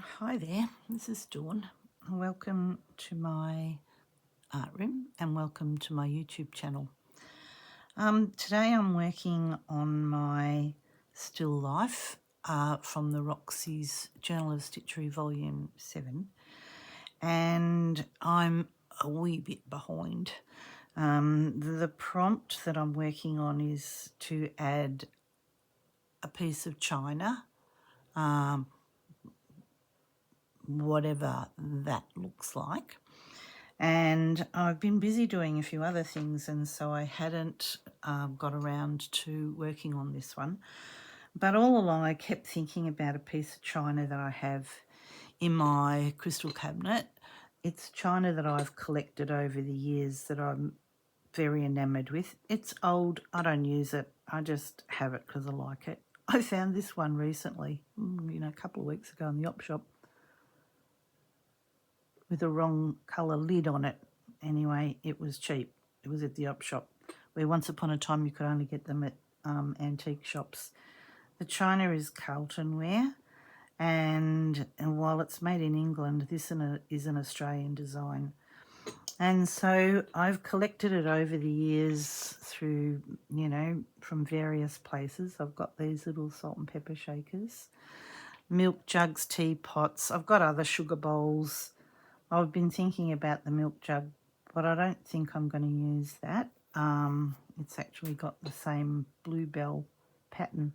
Hi there, this is Dawn. Welcome to my art room and welcome to my YouTube channel. Today I'm working on my still life from the Roxy's Journal of Stitchery Volume 7, and I'm a wee bit behind. The prompt that I'm working on is to add a piece of china, whatever that looks like. And I've been busy doing a few other things, and so I hadn't got around to working on this one. But all along I kept thinking about a piece of china that I have in my crystal cabinet. It's china that I've collected over the years that I'm very enamoured with. It's old, I don't use it, I just have it because I like it. I found this one recently, a couple of weeks ago in the op shop, with a wrong colour lid on it. Anyway, it was cheap. It was at the op shop, where once upon a time you could only get them at antique shops. The china is Carlton ware, and while it's made in England, this is an Australian design. And so I've collected it over the years through, from various places. I've got these little salt and pepper shakers, milk jugs, teapots. I've got other sugar bowls. I've been thinking about the milk jug, but I don't think I'm going to use that. It's actually got the same bluebell pattern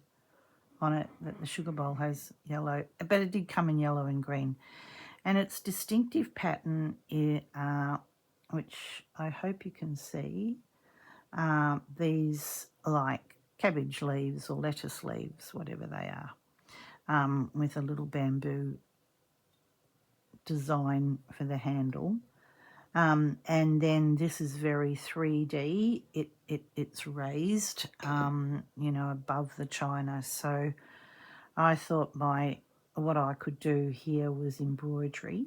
on it that the sugar bowl has, yellow, but it did come in yellow and green. And its distinctive pattern, which I hope you can see, these like cabbage leaves or lettuce leaves, whatever they are, with a little bamboo design for the handle. And then this is very 3D. It's raised, above the china. So I thought what I could do here was embroidery.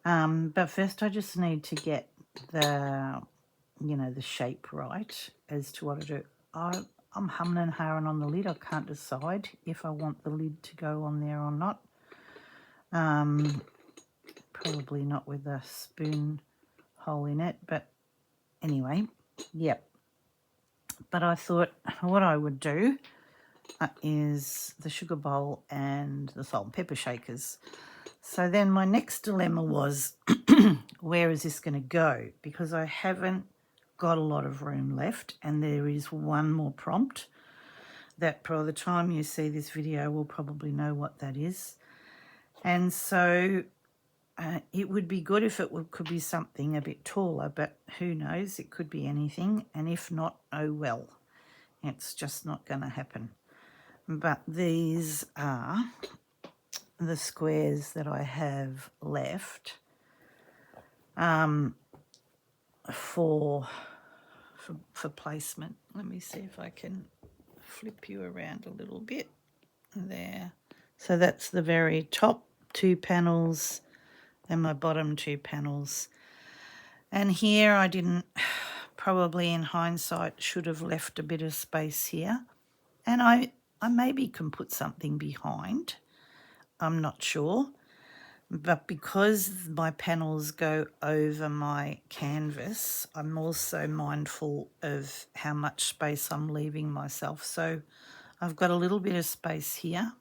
But first I just need to get the shape right as to what to do. I'm humming and hawing on the lid. I can't decide if I want the lid to go on there or not. Probably not with a spoon hole in it, but anyway, yep. But I thought what I would do is the sugar bowl and the salt and pepper shakers. So then my next dilemma was, where is this going to go? Because I haven't got a lot of room left, and there is one more prompt that by the time you see this video we'll probably know what that is. And so it would be good if could be something a bit taller, but who knows, it could be anything, and if not, oh well, it's just not going to happen. But these are the squares that I have left for placement. Let me see if I can flip you around a little bit. There. So that's the very top two panels and my bottom two panels. And here I didn't, probably in hindsight, should have left a bit of space here. And I maybe can put something behind. I'm not sure. But because my panels go over my canvas, I'm also mindful of how much space I'm leaving myself. So I've got a little bit of space here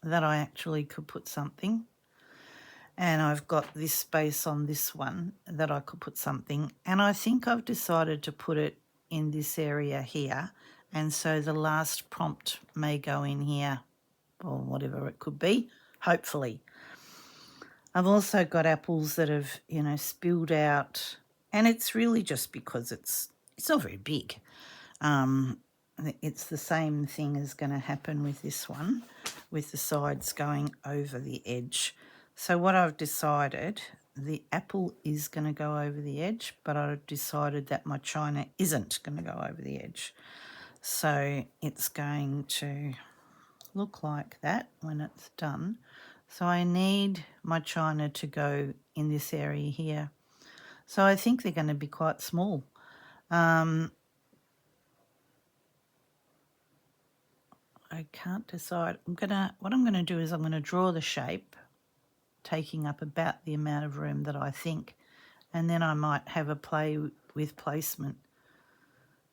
that I actually could put something. And I've got this space on this one that I could put something. And I think I've decided to put it in this area here. And so the last prompt may go in here, or whatever it could be, hopefully. I've also got apples that have, spilled out. And it's really just because it's not very big. It's the same thing is going to happen with this one, with the sides going over the edge. So what I've decided, the apple is going to go over the edge, but I've decided that my china isn't going to go over the edge. So it's going to look like that when it's done. So I need my china to go in this area here. So I think they're going to be quite small. I can't decide. What I'm going to do is I'm going to draw the shape taking up about the amount of room that I think. And then I might have a play with placement,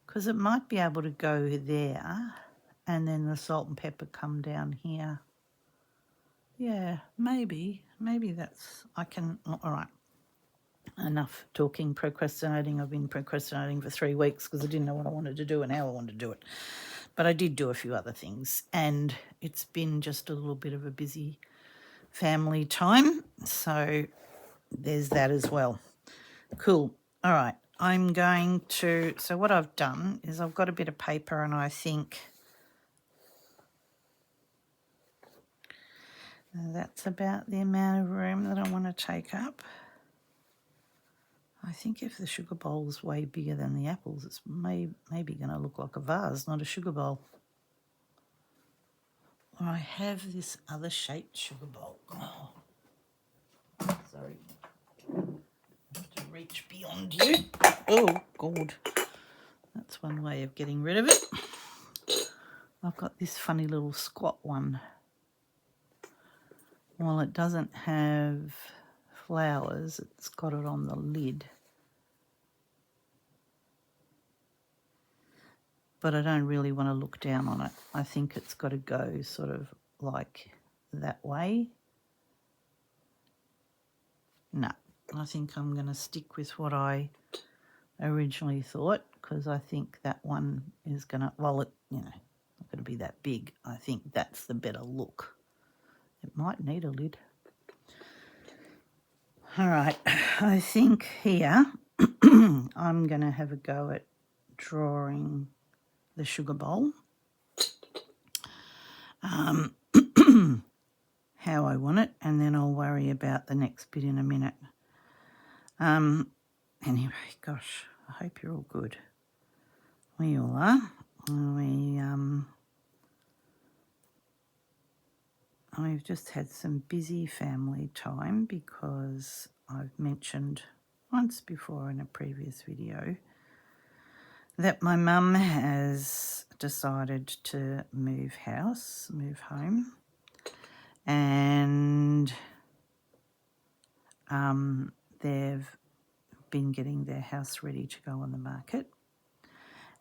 because it might be able to go there and then the salt and pepper come down here. Yeah, maybe that's, I can, all right. Enough talking, procrastinating. I've been procrastinating for 3 weeks because I didn't know what I wanted to do and how I wanted to do it. But I did do a few other things, and it's been just a little bit of a busy family time. So there's that as well. Cool. All right. I'm going to, so what I've done is I've got a bit of paper, and I think that's about the amount of room that I want to take up. I think if the sugar bowl's way bigger than the apples, it's maybe going to look like a vase, not a sugar bowl. Or I have this other shaped sugar bowl. Oh, sorry. I have to reach beyond you. Oh, God. That's one way of getting rid of it. I've got this funny little squat one. Well, it doesn't have flowers. It's got it on the lid. But I don't really want to look down on it. I think it's got to go sort of like that way. No, I think I'm going to stick with what I originally thought, because I think that one is going to, well, it, you know, not going to be that big. I think that's the better look. It might need a lid. All right, I think here I'm going to have a go at drawing the sugar bowl. How I want it, and then I'll worry about the next bit in a minute. Anyway, gosh, I hope you're all good. We all are. I've just had some busy family time because I've mentioned once before in a previous video that my mum has decided to move home, and they've been getting their house ready to go on the market,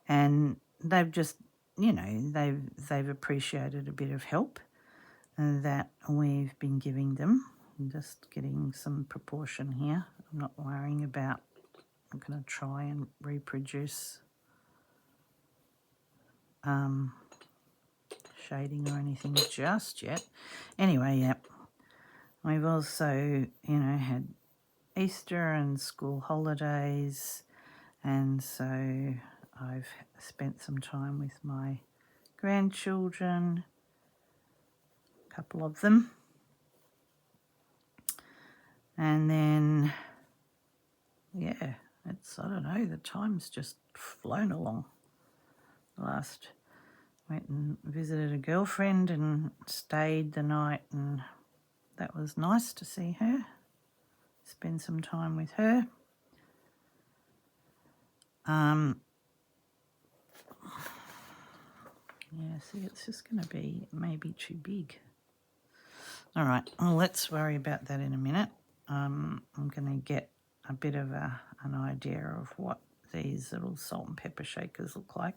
and they've just, you know, they've appreciated a bit of help that we've been giving them. I'm just getting some proportion here. I'm not worrying about, I'm going to try and reproduce shading or anything just yet. Anyway, yeah. We've also, you know, had Easter and school holidays, and so I've spent some time with my grandchildren, a couple of them. And then, yeah, it's, I don't know, the time's just flown along. Went and visited a girlfriend and stayed the night, and that was nice to see her, spend some time with her. Yeah, see, it's just going to be maybe too big. All right, well, let's worry about that in a minute. I'm going to get a bit of an idea of what these little salt and pepper shakers look like.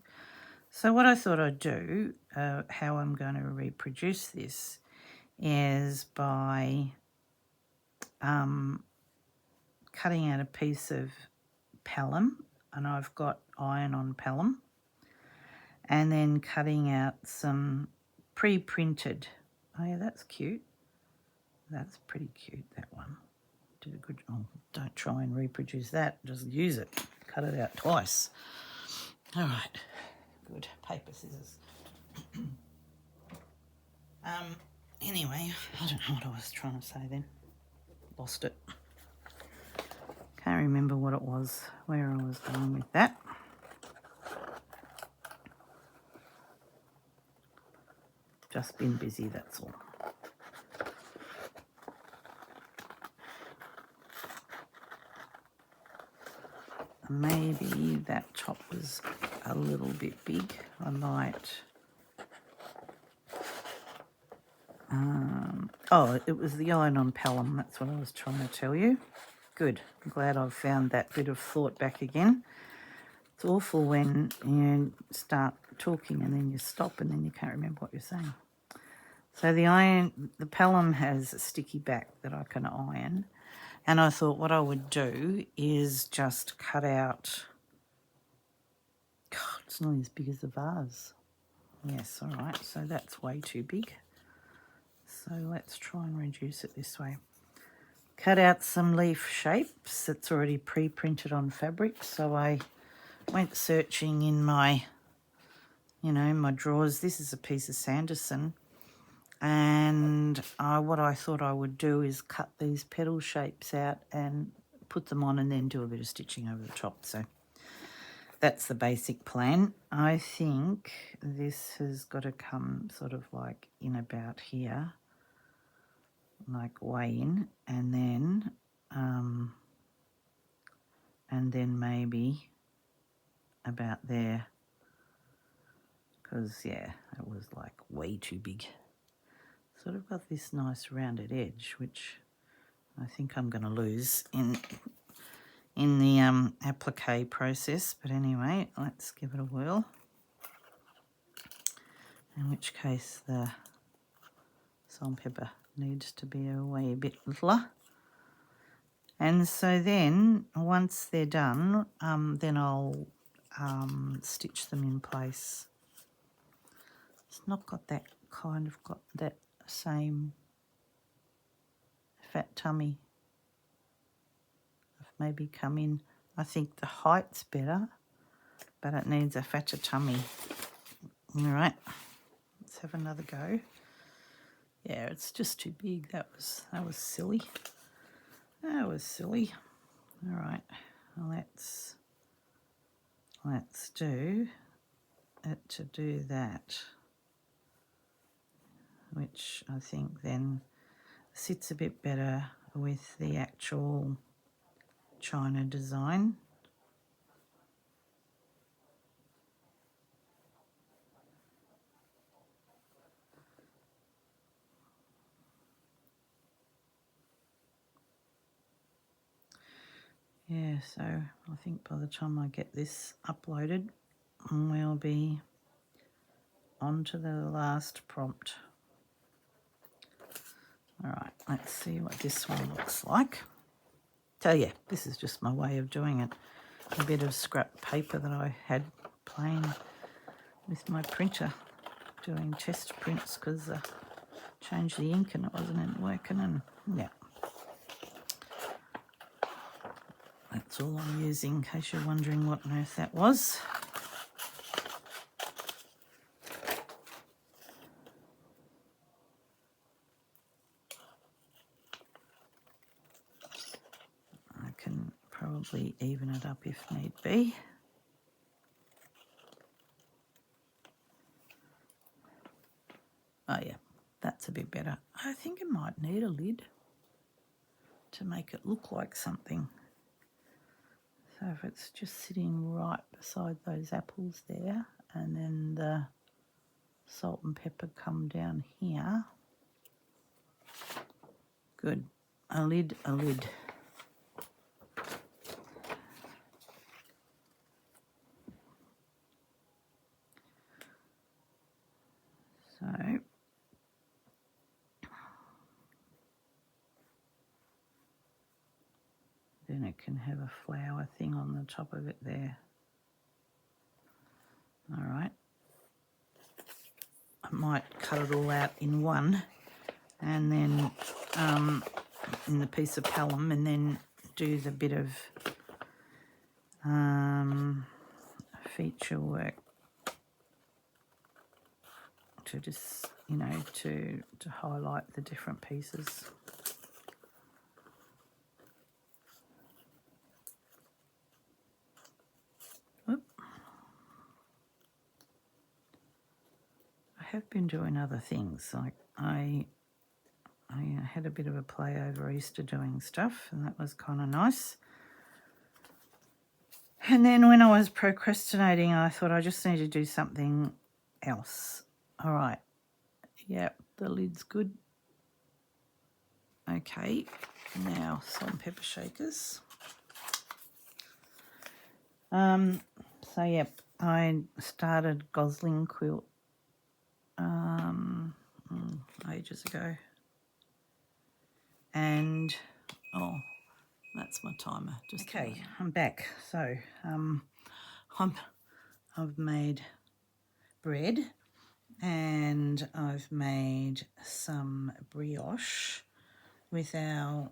So what I thought I'd do, how I'm going to reproduce this, is by cutting out a piece of palm, and I've got iron on palm, and then cutting out some pre-printed. Oh yeah, that's cute. That's pretty cute, that one. Did a good job. Oh, don't try and reproduce that, just use it. Cut it out twice. All right, good. Paper, scissors. Anyway, I don't know what I was trying to say then. Lost it. Can't remember what it was, where I was going with that. Just been busy, that's all. Maybe that top was a little bit big. I might Oh, it was the nylon palum. That's what I was trying to tell you. Good. I'm glad I've found that bit of thought back again. It's awful when you start talking and then you stop and then you can't remember what you're saying. So the palum has a sticky back that I can iron. And I thought what I would do is just cut out... God, it's not as big as the vase. Yes, all right. So that's way too big. So let's try and reduce it this way. Cut out some leaf shapes that's already pre-printed on fabric. So I went searching in my, my drawers. This is a piece of Sanderson. And what I thought I would do is cut these petal shapes out and put them on and then do a bit of stitching over the top. So that's the basic plan. I think this has got to come sort of like in about here, like way in, and then maybe about there, because yeah, it was like way too big. Sort of got this nice rounded edge, which I think I'm going to lose in the applique process. But anyway, let's give it a whirl. In which case the salt and pepper needs to be a bit littler. And so then once they're done, then I'll stitch them in place. It's not got that got that same fat tummy. I've maybe come in, I think the height's better, but it needs a fatter tummy. All right, let's have another go. Yeah, it's just too big. That was silly. That was silly. All right, well, let's do it to do that, which I think then sits a bit better with the actual China design. Yeah, so I think by the time I get this uploaded, we'll be on to the last prompt. All right, let's see what this one looks like. So yeah, this is just my way of doing it. A bit of scrap paper that I had playing with my printer, doing test prints because I changed the ink and it wasn't working, and yeah. That's all I'm using, in case you're wondering what on earth that was. I can probably even it up if need be. Oh yeah, that's a bit better. I think it might need a lid to make it look like something. So if it's just sitting right beside those apples there, and then the salt and pepper come down here. Good. A lid, a lid. So then it can have a flower thing on the top of it there. All right. I might cut it all out in one, and then in the piece of palum, and then do the bit of feature work to just, to highlight the different pieces. Oop. I have been doing other things, like I had a bit of a play over Easter doing stuff, and that was kind of nice. And then when I was procrastinating, I thought I just need to do something else. All right. Yep, the lid's good. Okay, now salt and pepper shakers. So yep, I started Gosling quilt ages ago, and that's my timer. Just okay, I'm back. So I've made bread, and I've made some brioche with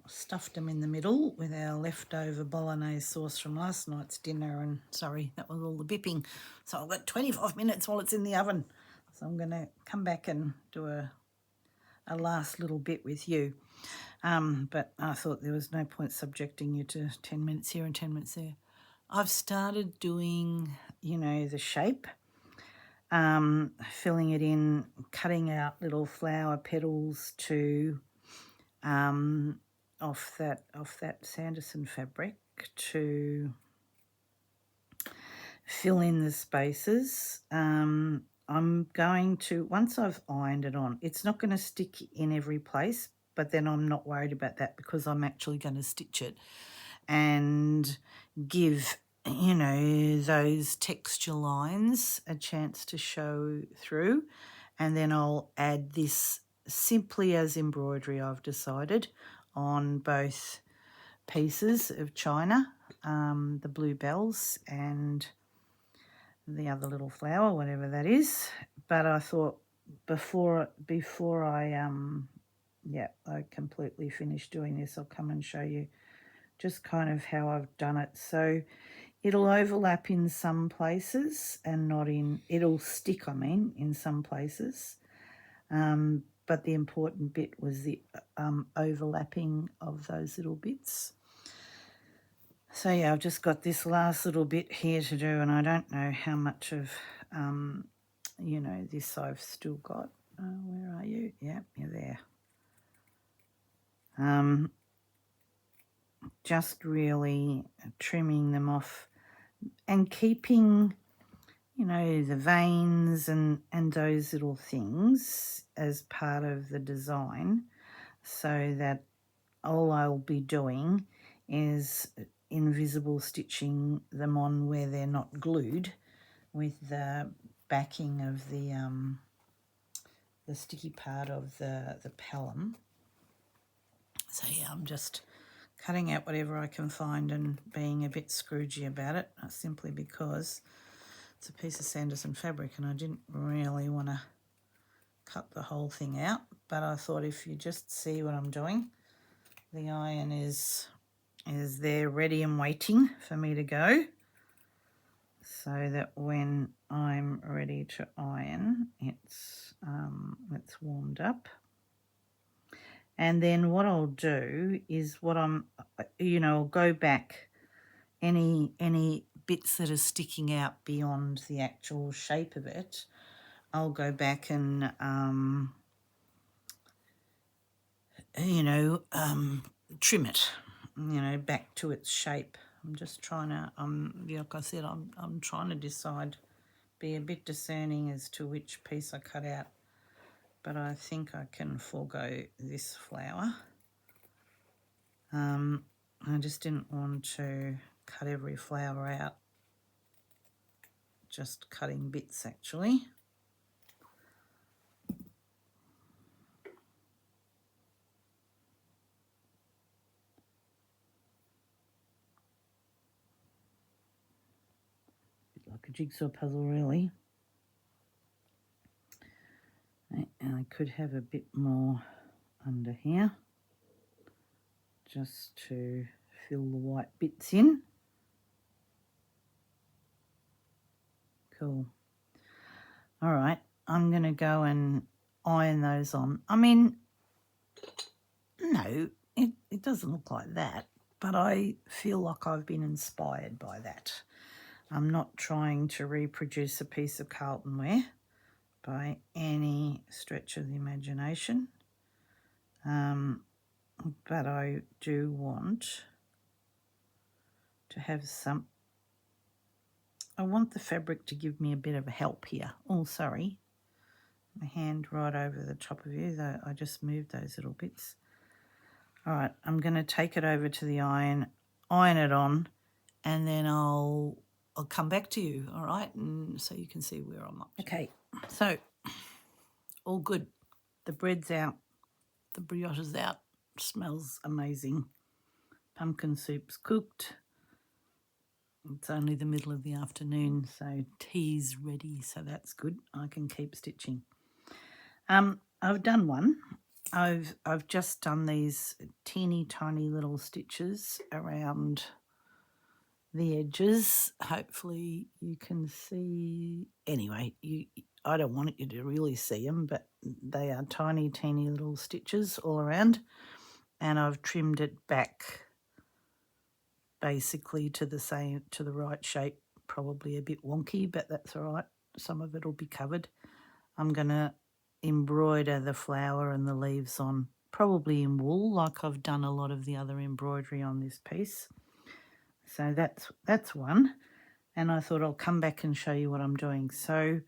stuffed them in the middle with our leftover bolognese sauce from last night's dinner. And sorry, that was all the bipping. So I've got 25 minutes while it's in the oven. So I'm going to come back and do a last little bit with you. But I thought there was no point subjecting you to 10 minutes here and 10 minutes there. I've started doing, the shape, filling it in, cutting out little flower petals to off that Sanderson fabric to fill in the spaces. I'm going to, once I've ironed it on, it's not going to stick in every place, but then I'm not worried about that because I'm actually going to stitch it and give, those texture lines a chance to show through. And then I'll add this simply as embroidery, I've decided, on both pieces of china, the blue-bells and the other little flower, whatever that is. But I thought before I completely finish doing this, I'll come and show you just kind of how I've done it. So it'll overlap in some places and not in, it'll stick, in some places. But the important bit was the overlapping of those little bits. So yeah, I've just got this last little bit here to do, and I don't know how much of, this I've still got. Where are you? Yeah, you're there. Just really trimming them off and keeping, the veins and those little things as part of the design, so that all I'll be doing is invisible stitching them on where they're not glued with the backing of the sticky part of the palm. So yeah, I'm just cutting out whatever I can find and being a bit scroogey about it, simply because it's a piece of Sanderson fabric and I didn't really want to cut the whole thing out. But I thought if you just see what I'm doing, the iron is there ready and waiting for me to go, so that when I'm ready to iron, it's warmed up. And then what I'll do is I'll go back any bits that are sticking out beyond the actual shape of it. I'll go back and trim it, back to its shape. I'm just trying to, like I said, I'm trying to decide, be a bit discerning as to which piece I cut out. But I think I can forego this flower. I just didn't want to cut every flower out, just cutting bits actually. Like a jigsaw puzzle really. And I could have a bit more under here just to fill the white bits in. Cool. All right, I'm going to go and iron those on. No, it doesn't look like that, but I feel like I've been inspired by that. I'm not trying to reproduce a piece of Carlton ware by any stretch of the imagination, but I do want to have I want the fabric to give me a bit of a help here. Oh, sorry, my hand right over the top of you, though I just moved those little bits. All right, I'm going to take it over to the iron it on, and then I'll come back to you, all right, and so you can see where I'm up to. Okay, so all good. The bread's out, the brioche is out, smells amazing. Pumpkin soup's cooked. It's only the middle of the afternoon, so tea's ready, so that's good. I can keep stitching. I've done one. I've just done these teeny tiny little stitches around the edges. Hopefully you can see. Anyway, I don't want you to really see them, but they are tiny, teeny little stitches all around, and I've trimmed it back basically to the right shape. Probably a bit wonky, but that's all right. Some of it will be covered. I'm going to embroider the flower and the leaves on, probably in wool, like I've done a lot of the other embroidery on this piece. So that's one, and I thought I'll come back and show you what I'm doing. So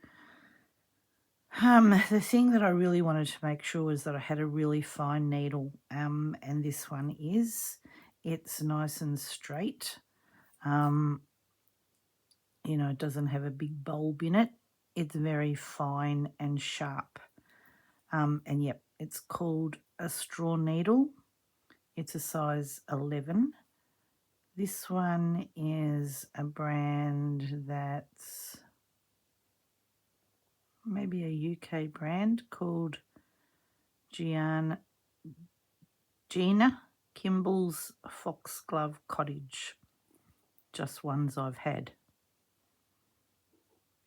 the thing that I really wanted to make sure was that I had a really fine needle, and this one it's nice and straight. You know, it doesn't have a big bulb in it. It's very fine and sharp. And yep, it's called a straw needle. It's a size 11. This one is a brand that's maybe a UK brand called Gina Kimball's Foxglove Cottage. Just ones I've had.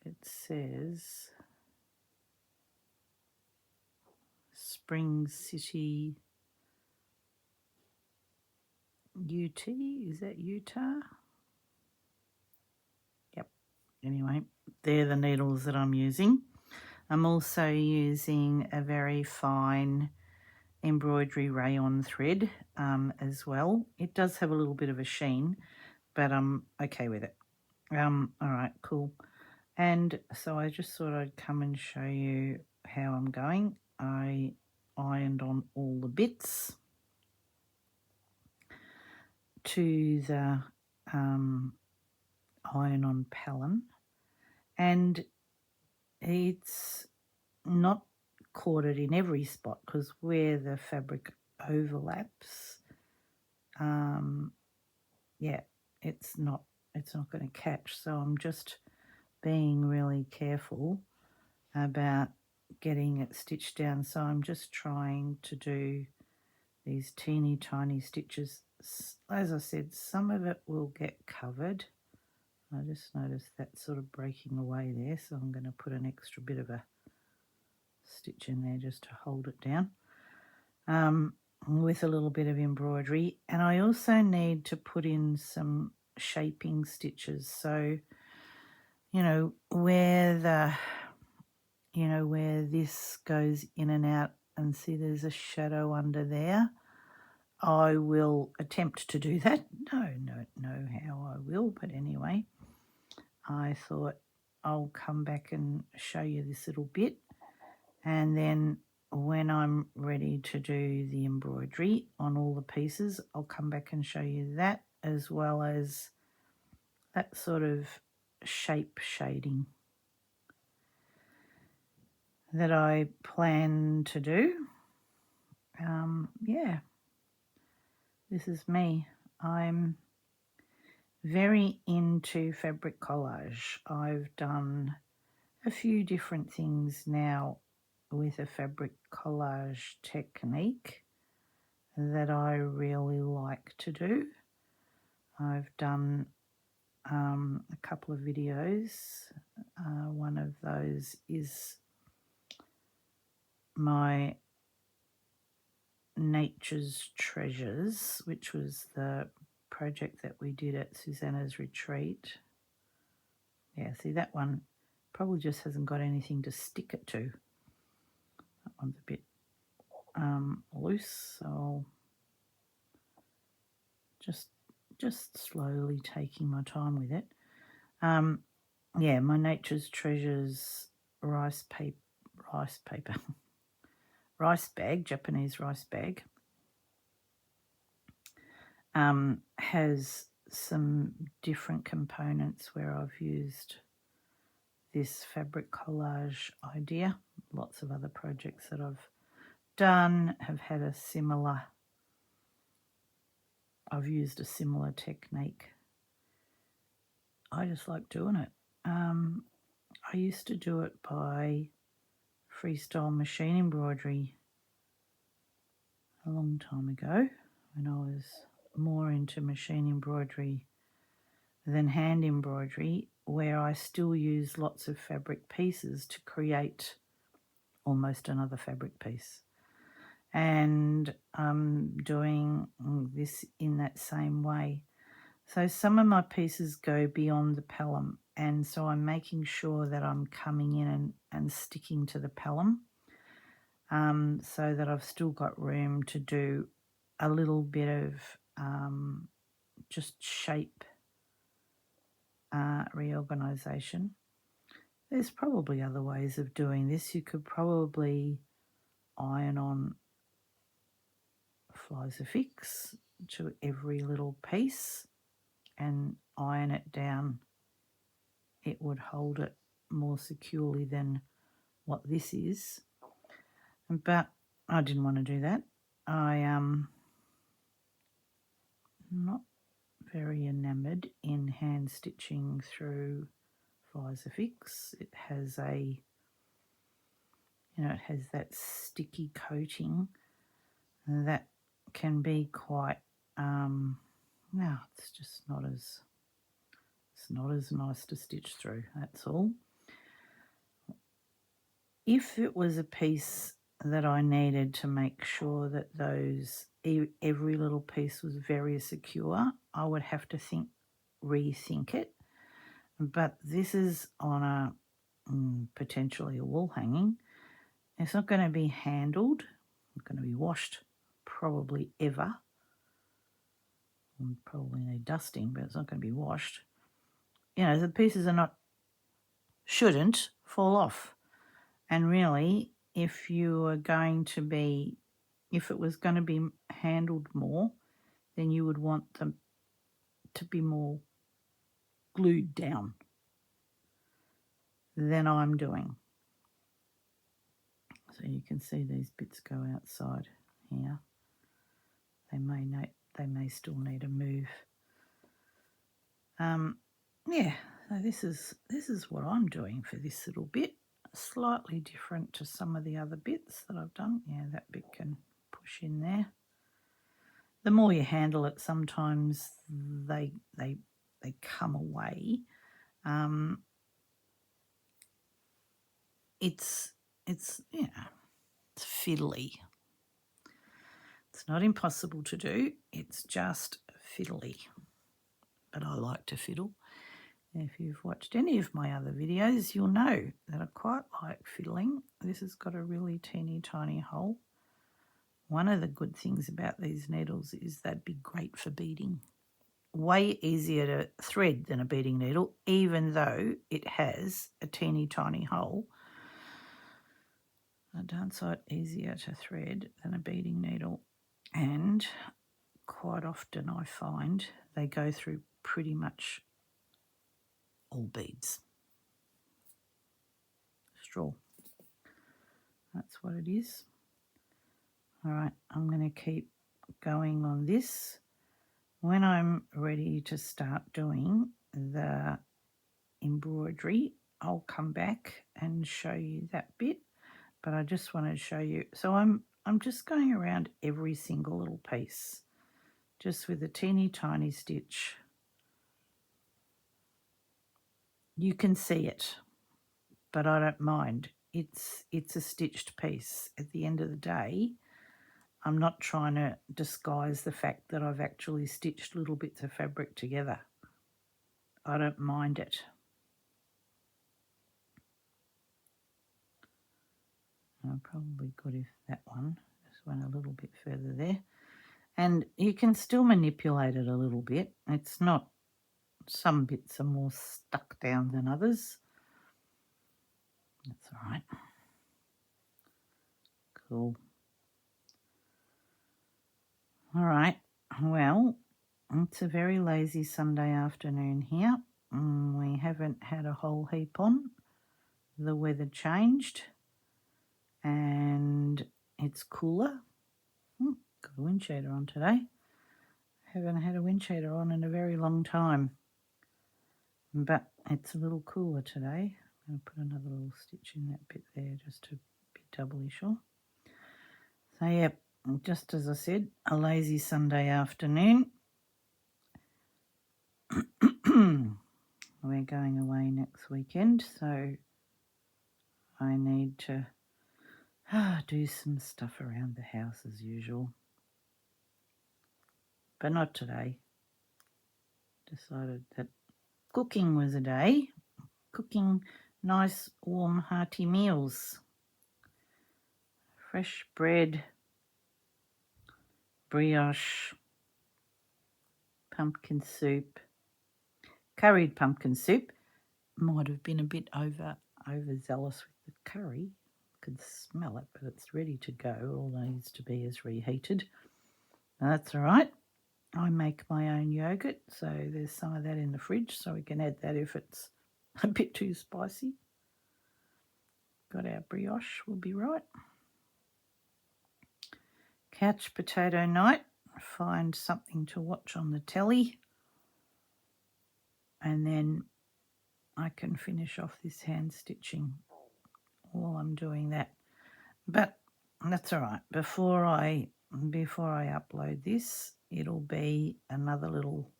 It says Spring City, UT, is that Utah? Yep. Anyway, they're the needles that I'm using. I'm also using a very fine embroidery rayon thread as well. It does have a little bit of a sheen, but I'm okay with it. All right, cool. And so I just thought I'd come and show you how I'm going. I ironed on all the bits to the iron-on palette, and it's not corded in every spot because where the fabric overlaps, yeah, it's not going to catch. So I'm just being really careful about getting it stitched down. So I'm just trying to do these teeny tiny stitches. As I said, some of it will get covered. I just noticed that sort of breaking away there, so I'm going to put an extra bit of a stitch in there just to hold it down with a little bit of embroidery. And I also need to put in some shaping stitches, so you know where this goes in and out, and see there's a shadow under there. I will attempt to do that. Don't know how I will, but anyway, I thought I'll come back and show you this little bit, and then when I'm ready to do the embroidery on all the pieces, I'll come back and show you that, as well as that sort of shape shading that I plan to do. Yeah, this is me. I'm very into fabric collage. I've done a few different things now with a fabric collage technique that I really like to do. I've done a couple of videos. One of those is my Nature's Treasures, which was the project that we did at Susanna's retreat. Yeah, see, that one probably just hasn't got anything to stick it to. That one's a bit loose, so I'll just slowly taking my time with it. Yeah, my Nature's Treasures rice bag, Japanese rice bag. has some different components where I've used this fabric collage idea. Lots of other projects that I've done have had a similar, I've used a similar technique. I just like doing it. I used to do it by freestyle machine embroidery a long time ago when I was more into machine embroidery than hand embroidery, where I still use lots of fabric pieces to create almost another fabric piece. And I'm doing this in that same way. So some of my pieces go beyond the pelham, and so I'm making sure that I'm coming in and sticking to the pelham, so that I've still got room to do a little bit of just shape reorganisation. There's probably other ways of doing this. You could probably iron on flies affix to every little piece and iron it down. It would hold it more securely than what this is. But I didn't want to do that. I am not very enamoured in hand stitching through flies affix. It has a, it has that sticky coating that can be quite, no, it's just not as, it's not as nice to stitch through, that's all. If it was a piece that I needed to make sure that those, every little piece was very secure, I would have to rethink it. But this is on a potentially a wall hanging. It's not going to be handled, not going to be washed probably ever. Probably need dusting, but it's not going to be washed. The pieces are not, shouldn't fall off. And really, if you are going to be, if it was going to be handled more, then you would want them to be more glued down than I'm doing. So you can see these bits go outside here. They may still need a move. Yeah, so this is what I'm doing for this little bit. Slightly different to some of the other bits that I've done. Yeah, that bit can push in there. The more you handle it, sometimes they come away. It's fiddly. It's not impossible to do. It's just fiddly. But I like to fiddle. If you've watched any of my other videos, you'll know that I quite like fiddling. This has got a really teeny tiny hole. One of the good things about these needles is they'd be great for beading. Way easier to thread than a beading needle, even though it has a teeny tiny hole. A darn sight easier to thread than a beading needle. And quite often I find they go through pretty much all beads. Straw. That's what it is. All right, I'm going to keep going on this. When I'm ready to start doing the embroidery, I'll come back and show you that bit. But I just want to show you. So I'm just going around every single little piece, just with a teeny tiny stitch. You can see it, but I don't mind. It's a stitched piece. At the end of the day, I'm not trying to disguise the fact that I've actually stitched little bits of fabric together. I don't mind it. Probably good if that one just went a little bit further there. And you can still manipulate it a little bit. It's not, some bits are more stuck down than others. That's all right. Cool. All right, well, It's a very lazy Sunday afternoon here. We haven't had a whole heap on. The weather changed and it's cooler. Got a wind sheeter on today. Haven't had a wind sheeter on in a very long time. But it's a little cooler today. I'm going to put another little stitch in that bit there just to be doubly sure. So yeah, just as I said, a lazy Sunday afternoon. We're going away next weekend, so I need to do some stuff around the house as usual. But not today. Decided that cooking was a day. Cooking nice, warm, hearty meals. Fresh bread, brioche, pumpkin soup, curried pumpkin soup. Might have been a bit overzealous with the curry. Could smell it, but it's ready to go. All it needs to be is reheated. Now, that's all right. I make my own yogurt, so there's some of that in the fridge, so we can add that if it's a bit too spicy. Got our brioche, will be right. Couch potato night. Find something to watch on the telly, and then I can finish off this hand stitching while I'm doing that. But that's all right. Before I upload this, it'll be another little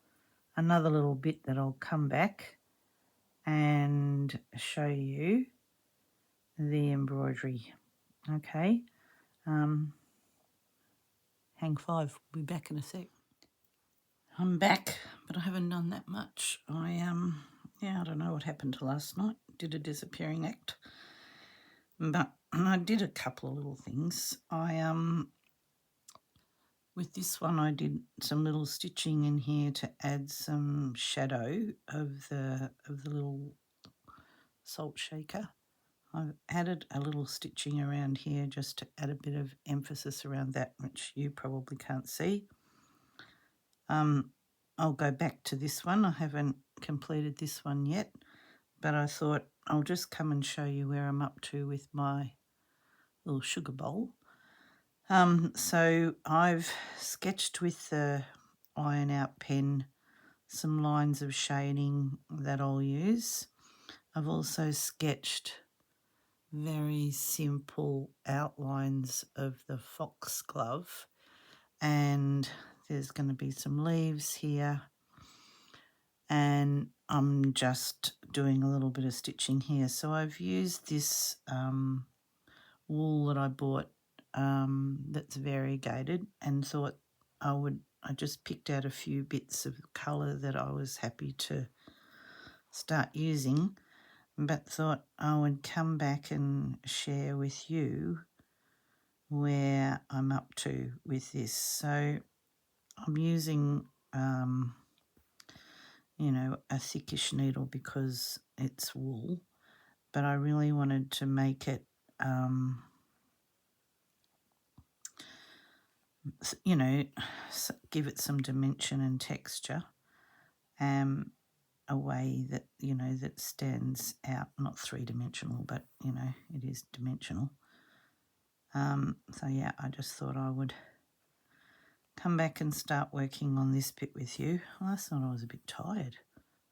bit that I'll come back and show you the embroidery. Okay. Hang 5. We'll be back in a sec. I'm back, but I haven't done that much. I don't know what happened to last night. Did a disappearing act. But I did a couple of little things. With this one I did some little stitching in here to add some shadow of the little salt shaker. I've added a little stitching around here just to add a bit of emphasis around that, which you probably can't see. I'll go back to this one. I haven't completed this one yet, but I thought I'll just come and show you where I'm up to with my little sugar bowl. So I've sketched with the iron out pen some lines of shading that I'll use. I've also sketched very simple outlines of the foxglove, and there's going to be some leaves here, and I'm just doing a little bit of stitching here. So I've used this wool that I bought that's variegated, and thought I just picked out a few bits of colour that I was happy to start using, but thought I would come back and share with you where I'm up to with this. So I'm using a thickish needle because it's wool, but I really wanted to make it give it some dimension and texture, a way that that stands out, not three-dimensional, but it is dimensional. So yeah, I just thought I would come back and start working on this bit with you. I thought I was a bit tired.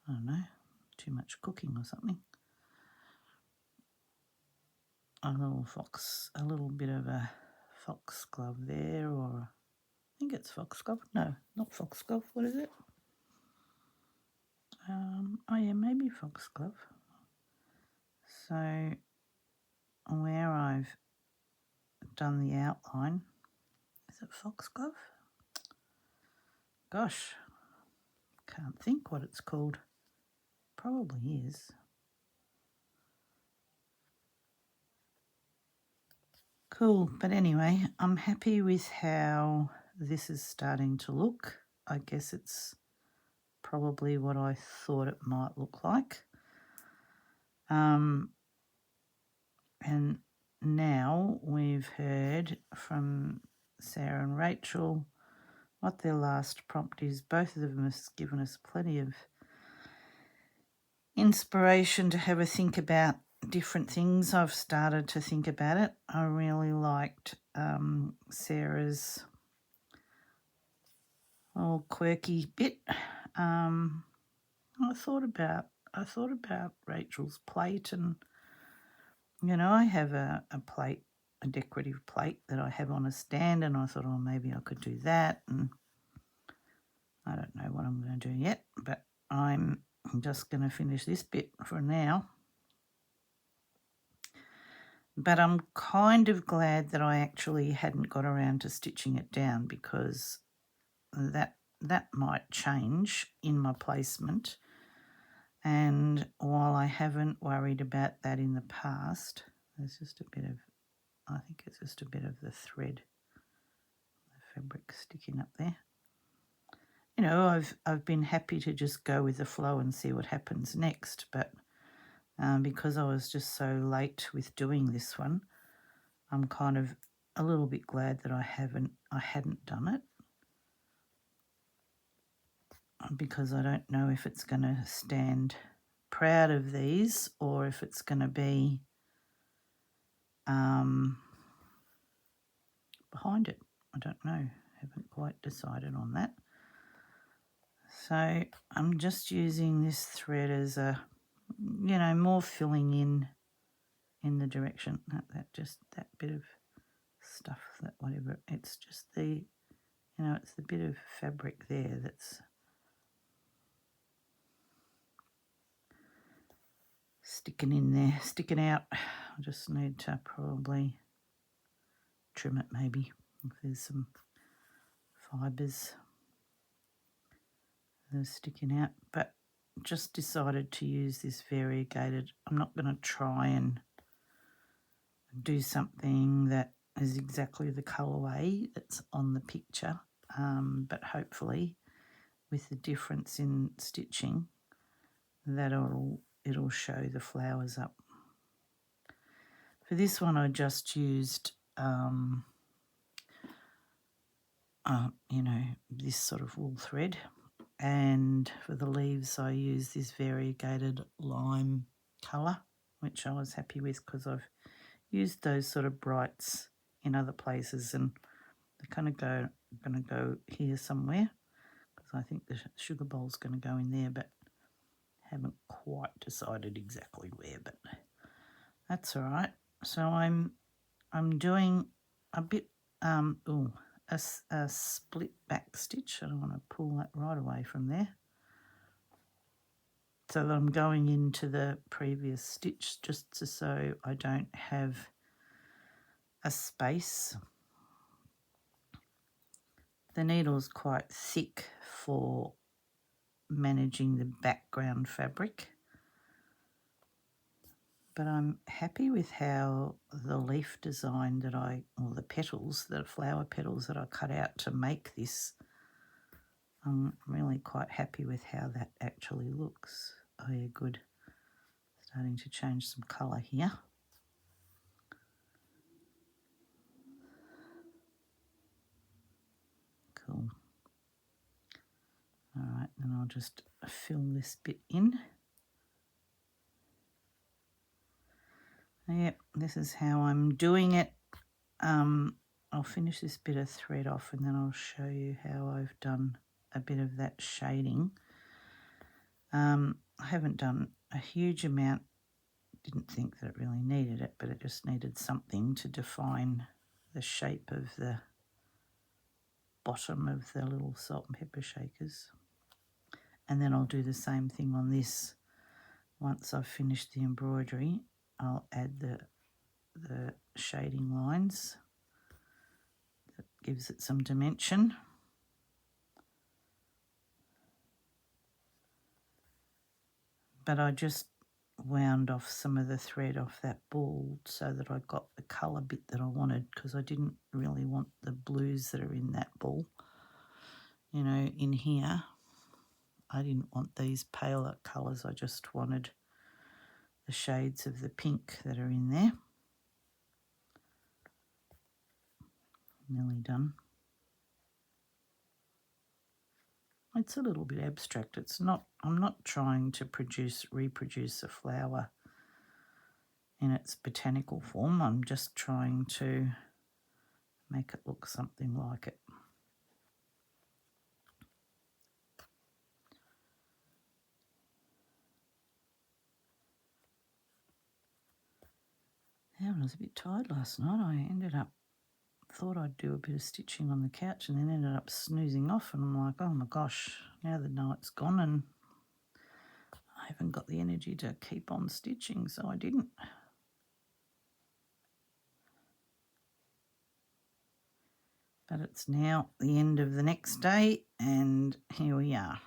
I don't know, too much cooking or something. A little bit of a foxglove there, or I think it's foxglove. No, not foxglove. What is it? Oh yeah, maybe foxglove. So where I've done the outline, is it foxglove? Gosh, can't think what it's called. Probably is. Cool, but anyway, I'm happy with how this is starting to look. I guess it's probably what I thought it might look like. And now we've heard from Sarah and Rachel what their last prompt is. Both of them have given us plenty of inspiration to have a think about different things. I've started to think about it. I really liked Sarah's old quirky bit. I thought about Rachel's plate, and I have a plate, a decorative plate that I have on a stand, and I thought, oh, maybe I could do that, and I don't know what I'm going to do yet, but I'm just going to finish this bit for now. But I'm kind of glad that I actually hadn't got around to stitching it down, because that might change in my placement. And while I haven't worried about that in the past, there's just a bit of, I think it's just a bit of the thread, the fabric sticking up there. I've been happy to just go with the flow and see what happens next, but because I was just so late with doing this one, I'm kind of a little bit glad that I hadn't done it, because I don't know if it's going to stand proud of these or if it's going to be behind it. I don't know. Haven't quite decided on that. So I'm just using this thread as a, more filling in the direction. That bit of stuff, that whatever. It's just the, it's the bit of fabric there that's sticking in there, sticking out. I just need to probably trim it, maybe, if there's some fibres that are sticking out. But just decided to use this variegated. I'm not going to try and do something that is exactly the colourway that's on the picture, but hopefully with the difference in stitching, it'll show the flowers up. For this one, I just used this sort of wool thread, and for the leaves I use this variegated lime colour, which I was happy with because I've used those sort of brights in other places, and they're kind of going to go here somewhere, because I think the sugar bowl's going to go in there, but haven't quite decided exactly where, but that's all right. So I'm doing a bit a split back stitch. I don't want to pull that right away from there, so that I'm going into the previous stitch, just so I don't have a space. The needle's quite thick for managing the background fabric, but I'm happy with how the leaf design or the petals, the flower petals that I cut out to make this, I'm really quite happy with how that actually looks. Oh yeah, good. Starting to change some colour here. Cool. All right, then I'll just fill this bit in. Yep, this is how I'm doing it. I'll finish this bit of thread off, and then I'll show you how I've done a bit of that shading. I haven't done a huge amount. Didn't think that it really needed it, but it just needed something to define the shape of the bottom of the little salt and pepper shakers. And then I'll do the same thing on this. Once I've finished the embroidery, I'll add the shading lines. That gives it some dimension. But I just wound off some of the thread off that ball so that I got the colour bit that I wanted, because I didn't really want the blues that are in that ball, in here. I didn't want these paler colours. I just wanted the shades of the pink that are in there. Nearly done. It's a little bit abstract. It's not, I'm not trying to reproduce a flower in its botanical form. I'm just trying to make it look something like it. Yeah, I was a bit tired last night. I thought I'd do a bit of stitching on the couch and then ended up snoozing off, and I'm like, oh my gosh, now the night's gone and I haven't got the energy to keep on stitching, so I didn't. But it's now the end of the next day and here we are.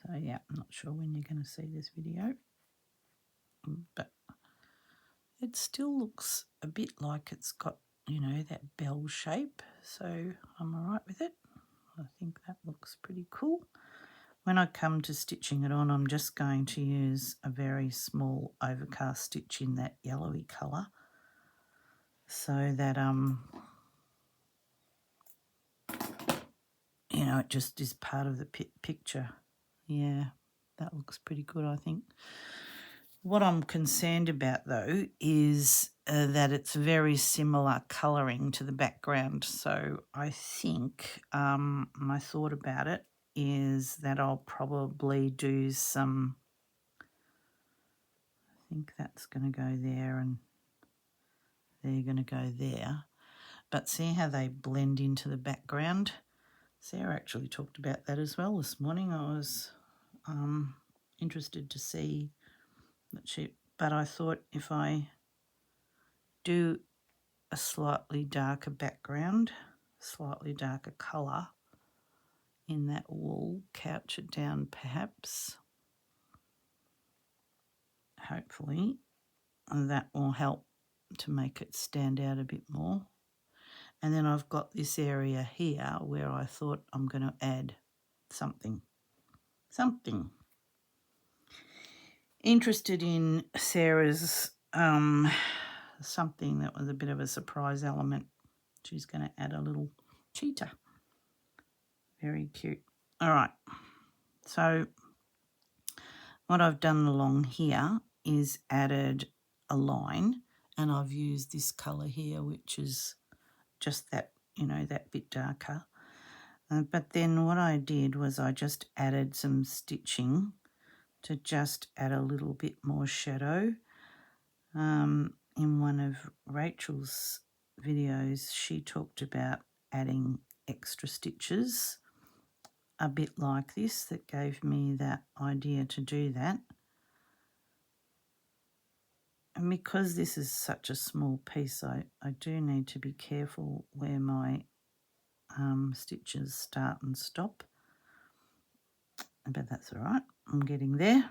So yeah, I'm not sure when you're going to see this video, but it still looks a bit like it's got, you know, that bell shape, so I'm all right with it. I think that looks pretty cool. When I come to stitching it on, I'm just going to use a very small overcast stitch in that yellowy colour, so that you know, it just is part of the picture. Yeah, that looks pretty good, I think. What I'm concerned about, though, is that it's very similar colouring to the background. So I think my thought about it is that I'll probably do some, I think that's going to go there and they're going to go there. But see how they blend into the background? Sarah actually talked about that as well this morning. I was interested to see that but I thought if I do a slightly darker background, slightly darker colour in that wool, couch it down perhaps, hopefully that will help to make it stand out a bit more. And then I've got this area here where I thought I'm going to add something. Interested in Sarah's something that was a bit of a surprise element. She's going to add a little cheetah. Very cute. All right. So what I've done along here is added a line, and I've used this colour here, which is just that, you know, that bit darker. But then what I did was I just added some stitching to just add a little bit more shadow. In one of Rachel's videos, she talked about adding extra stitches, a bit like this, that gave me that idea to do that. And because this is such a small piece, I do need to be careful where my stitches start and stop. But that's all right, I'm getting there.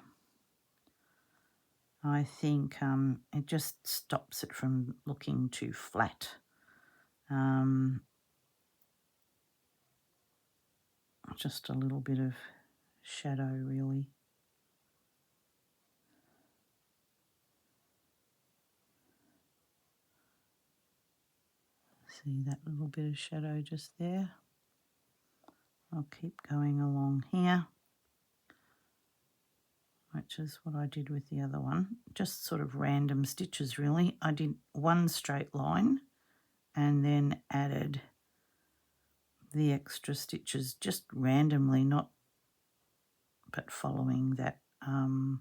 I think it just stops it from looking too flat. Just a little bit of shadow, really. See that little bit of shadow just there? I'll keep going along here, which is what I did with the other one. Just sort of random stitches, really. I did one straight line and then added the extra stitches just randomly, but following that, you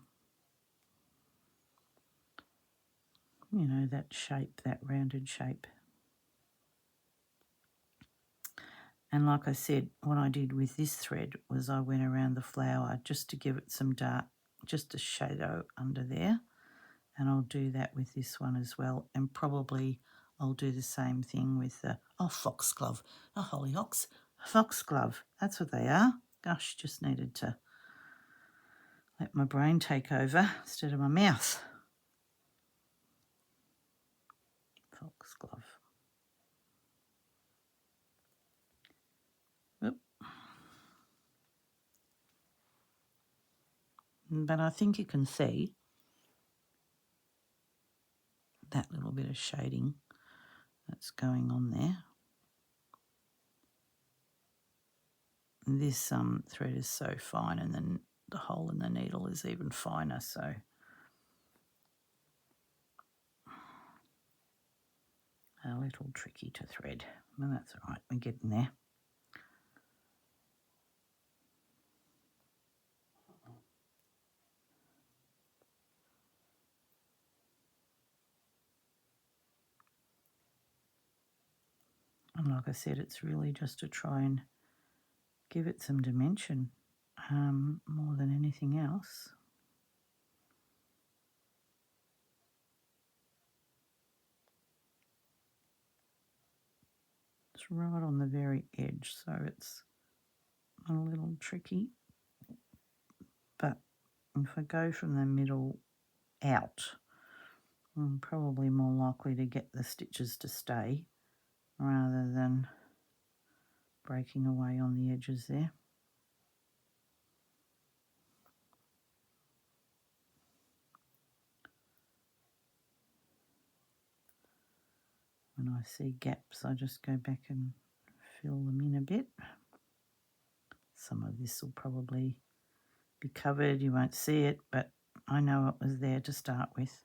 know, that shape, that rounded shape. And like I said, what I did with this thread was I went around the flower just to give it some dark, just a shadow under there. And I'll do that with this one as well. And probably I'll do the same thing with the, foxglove, hollyhocks, foxglove. That's what they are. Gosh, just needed to let my brain take over instead of my mouth. Foxglove. Oop. But I think you can see that little bit of shading that's going on there. this thread is so fine, and then the hole in the needle is even finer, so a little tricky to thread. Well, that's all right, we're getting there. And like I said, it's really just to try and give it some dimension more than anything else. It's right on the very edge, so it's a little tricky. But if I go from the middle out, I'm probably more likely to get the stitches to stay rather than breaking away on the edges there. When I see gaps, I just go back and fill them in a bit. Some of this will probably be covered, you won't see it, but I know it was there to start with.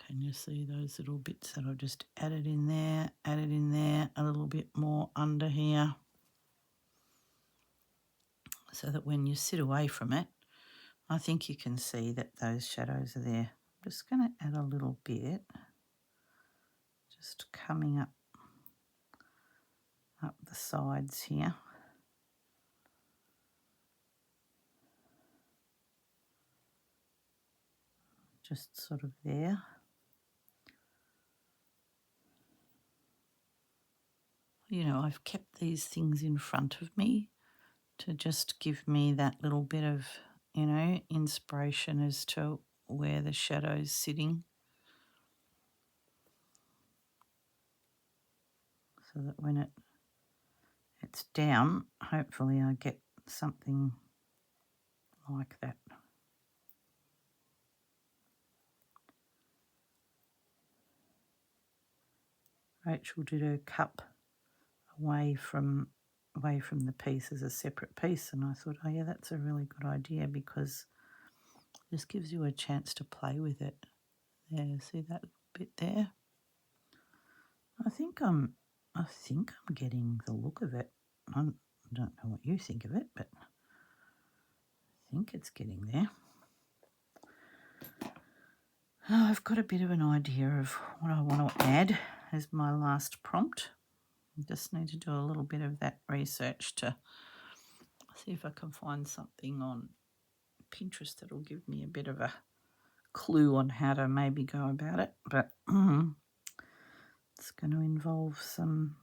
Can you see those little bits that I've just added in there, a little bit more under here, so that when you sit away from it, I think you can see that those shadows are there. I'm just going to add a little bit, just coming up the sides here. Just sort of there. You know, I've kept these things in front of me to just give me that little bit of, you know, inspiration as to where the shadow's sitting. So that when it's down, hopefully I get something like that. Rachel did her cup away from the piece as a separate piece, and I thought, oh yeah, that's a really good idea, because it just gives you a chance to play with it. There, see that bit there? I think I'm getting the look of it. I don't know what you think of it, but I think it's getting there. Oh, I've got a bit of an idea of what I want to add as my last prompt. I just need to do a little bit of that research to see if I can find something on Pinterest that'll give me a bit of a clue on how to maybe go about it. But it's going to involve some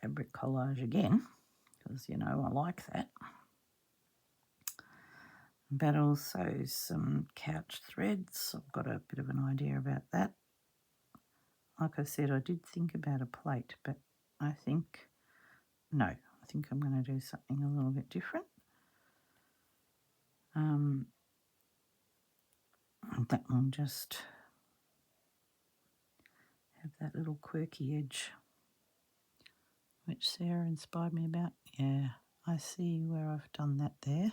fabric collage again, because, you know, I like that. But also some couch threads. I've got a bit of an idea about that. Like I said, I did think about a plate, but I think I'm going to do something a little bit different. That will just have that little quirky edge, which Sarah inspired me about. Yeah, I see where I've done that there.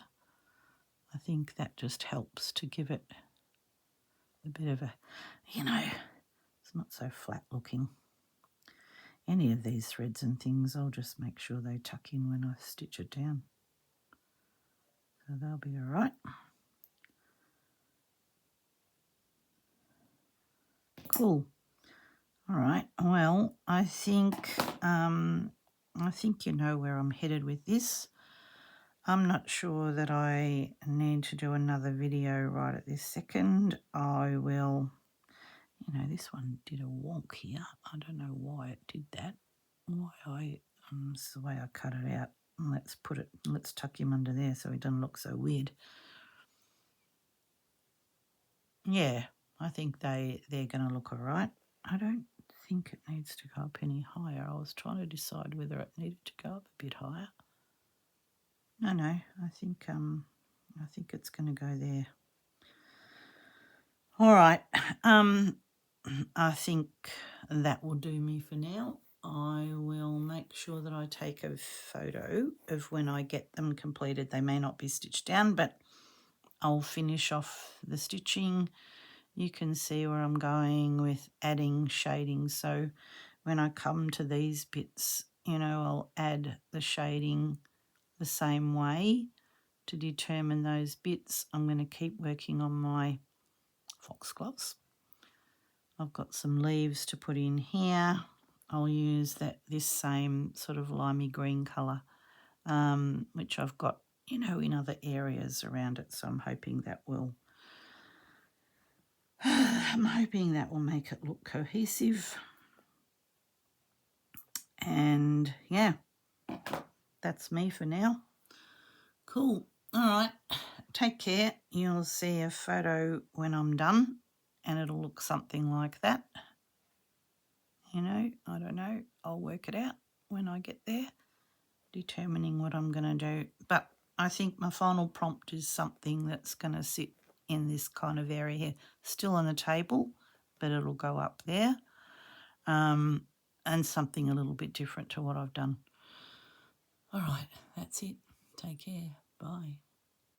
I think that just helps to give it a bit of a, you know, it's not so flat looking. Any of these threads and things, I'll just make sure they tuck in when I stitch it down. So they'll be all right. Cool. All right. Well, I think you know where I'm headed with this. I'm not sure that I need to do another video right at this second. I will, you know, this one did a wonk here. I don't know why it did that. It's the way I cut it out. Let's tuck him under there so he doesn't look so weird. Yeah, I think they're going to look all right. I don't think it needs to go up any higher. I was trying to decide whether it needed to go up a bit higher. No, I think it's going to go there. All right. I think that will do me for now. I will make sure that I take a photo of when I get them completed. They may not be stitched down, but I'll finish off the stitching. You can see where I'm going with adding shading. So when I come to these bits, you know, I'll add the shading the same way to determine those bits. I'm going to keep working on my foxgloves. I've got some leaves to put in here. I'll use this same sort of limey green colour, which I've got, you know, in other areas around it. So I'm hoping that will make it look cohesive. And yeah, that's me for now. Cool. All right. Take care. You'll see a photo when I'm done, and it'll look something like that. You know, I don't know. I'll work it out when I get there, determining what I'm going to do. But I think my final prompt is something that's going to sit in this kind of area here, still on the table, but it'll go up there, and something a little bit different to what I've done. All right, that's it. Take care. Bye.